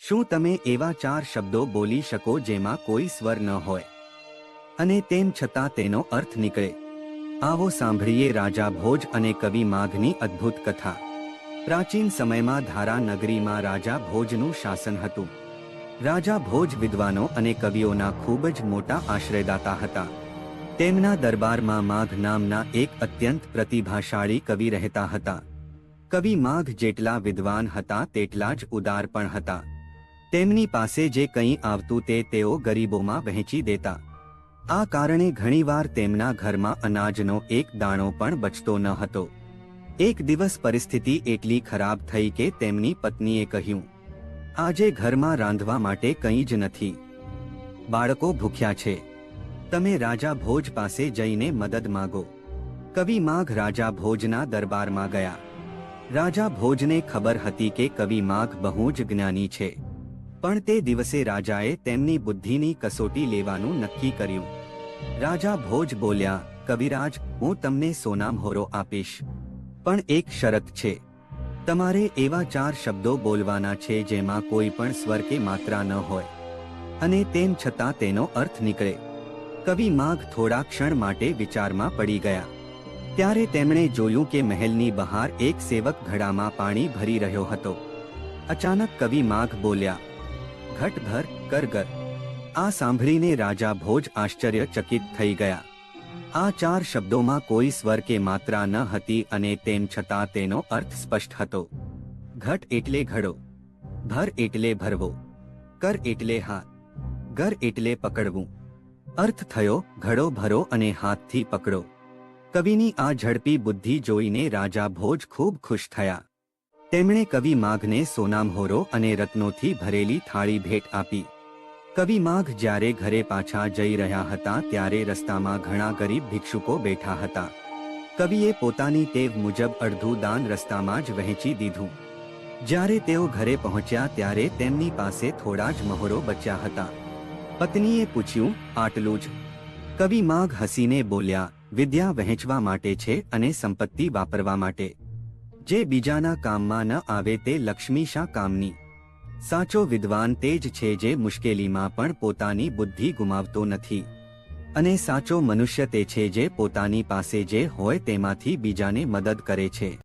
શું તમે એવા 4 શબ્દો બોલી શકો જેમાં કોઈ સ્વર ન હોય અને તેમ છતાં તેનો અર્થ નીકળે? આવો સાંભળીએ રાજા ભોજ અને કવિ માઘની અદ્ભુત કથા. પ્રાચીન સમયમાં ધારા નગરીમાં રાજા ભોજનું શાસન હતું. રાજા ભોજ વિદ્વાનો અને કવિઓના ખૂબ જ મોટા આશ્રયદાતા હતા. તેમના દરબારમાં માઘ નામના એક અત્યંત પ્રતિભાશાળી કવિ રહેતા હતા. કવિ માઘ જેટલા વિદ્વાન હતા તેટલા જ ઉદાર પણ હતા. તેમની પાસે જે કંઈ આવતું તે તેઓ ગરીબોમાં વહેંચી દેતા. આ કારણે ઘણીવાર તેમના ઘરમાં અનાજનો એક દાણો પણ બચતો ન હતો. એક દિવસ પરિસ્થિતિ એટલી ખરાબ થઈ કે તેમની પત્નીએ કહ્યું, આજે ઘરમાં રાંધવા માટે કંઈ જ નથી. બાળકો ભૂખ્યા છે. તમે રાજા ભોજ પાસે જઈને મદદ માગો. કવિ માઘ રાજા ભોજના દરબારમાં ગયા. રાજા ભોજને ખબર હતી કે કવિ માઘ બહુ જ જ્ઞાની છે, પણ તે દિવસે રાજાએ તેમની બુદ્ધિની કસોટી લેવાનું નક્કી કર્યું. રાજા ભોજ બોલ્યા, કવિરાજ, હું તમને સોનામહોરો આપીશ, પણ એક શરત છે. તમારે એવા 4 શબ્દો બોલવાના છે જેમાં કોઈ પણ સ્વર કે માત્રા ન હોય અને તેમ છતાં તેનો અર્થ નીકળે. કવિ માઘ થોડા ક્ષણ માટે વિચારમાં પડી ગયા. ત્યારે તેમણે જોયું કે મહેલની બહાર એક સેવક ઘડામાં પાણી ભરી રહ્યો હતો. અચાનક કવિ માઘ બોલ્યા, ઘટ ભર કર ગર. આ સાંભળીને રાજા ભોજ આશ્ચર્યચકિત થઈ ગયા. આ 4 શબ્દોમાં કોઈ સ્વર કે માત્રા ન હતી અને તેમ છતાં તેનો અર્થ સ્પષ્ટ હતો. ઘટ એટલે ઘડો, ભર એટલે ભરવો, કર એટલે હાથ, ગર એટલે પકડવું. અર્થ થયો, ઘડો ભરો અને હાથથી પકડો. કવિની આ ઝડપી બુદ્ધિ જોઈને રાજા ભોજ ખૂબ ખુશ થયા. તેમણે કવિ માઘને સોનામહોરો અને રત્નોથી ભરેલી થાળી ભેટ આપી. કવિ માઘ જ્યારે ઘરે પાછા જઈ રહ્યા હતા ત્યારે રસ્તામાં ઘણા ગરીબ ભિક્ષુકો બેઠા હતા. કવિએ પોતાની ટેવ મુજબ અડધું દાન રસ્તામાં જ વહેંચી દીધું. જ્યારે તેઓ ઘરે પહોંચ્યા ત્યારે તેમની પાસે થોડા જ મહોરો બચ્યા હતા. પત્નીએ પૂછ્યું, આટલું જ? કવિ માઘ હસીને બોલ્યા, વિદ્યા વહેંચવા માટે છે અને સંપત્તિ વાપરવા માટે. જે બીજાના કામમાં ન આવે તે લક્ષ્મી શા કામની? સાચો વિદ્વાન તે જ છે જે મુશ્કેલીમાં પણ પોતાની બુદ્ધિ ગુમાવતો નથી. અને સાચો મનુષ્ય તે છે જે પોતાની પાસે જે હોય તેમાંથી બીજાને મદદ કરે છે.